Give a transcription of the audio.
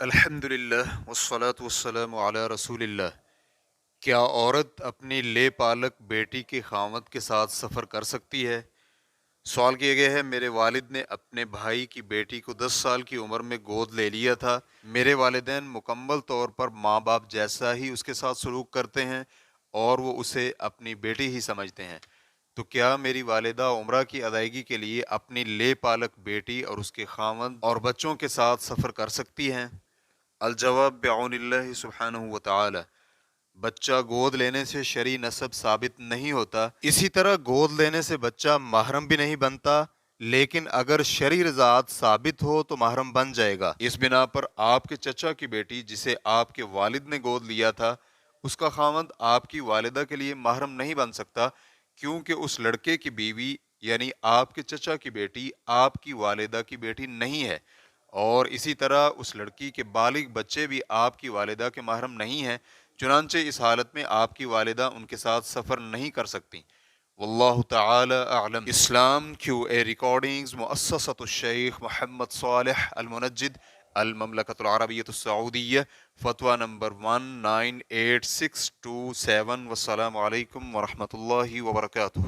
الحمدللہ والصلاة والسلام علی رسول اللہ۔ کیا عورت اپنی لے پالک بیٹی کے خاوند کے ساتھ سفر کر سکتی ہے؟ سوال کیا گیا ہے۔ میرے والد نے اپنے بھائی کی بیٹی کو 10 سال کی عمر میں گود لے لیا تھا۔ میرے والدین مکمل طور پر ماں باپ جیسا ہی اس کے ساتھ سلوک کرتے ہیں اور وہ اسے اپنی بیٹی ہی سمجھتے ہیں۔ تو کیا میری والدہ عمرہ کی ادائیگی کے لیے اپنی لے پالک بیٹی اور اس کے خاوند اور بچوں کے ساتھ سفر کر سکتی ہیں؟ الجواب بعون اللہ سبحانہ و تعالی۔ بچہ گود لینے سے شرعی نسب ثابت نہیں ہوتا، اسی طرح گود لینے سے بچہ محرم بھی نہیں بنتا، لیکن اگر شرعی رضاعت ثابت ہو تو محرم بن جائے گا۔ اس بنا پر آپ کے چچا کی بیٹی جسے آپ کے والد نے گود لیا تھا، اس کا خاوند آپ کی والدہ کے لیے محرم نہیں بن سکتا، کیونکہ اس لڑکے کی بیوی یعنی آپ کے چچا کی بیٹی آپ کی والدہ کی بیٹی نہیں ہے، اور اسی طرح اس لڑکی کے بالغ بچے بھی آپ کی والدہ کے محرم نہیں ہیں، چنانچہ اس حالت میں آپ کی والدہ ان کے ساتھ سفر نہیں کر سکتی۔ واللہ تعالی اعلم۔ اسلام کیو اے ریکارڈنگز مؤسسۃ الشیخ محمد صالح المنجد، المملکۃ العربیۃ السعودیہ، فتویٰ نمبر 198627۔ والسلام علیکم ورحمۃ اللہ وبرکاتہ۔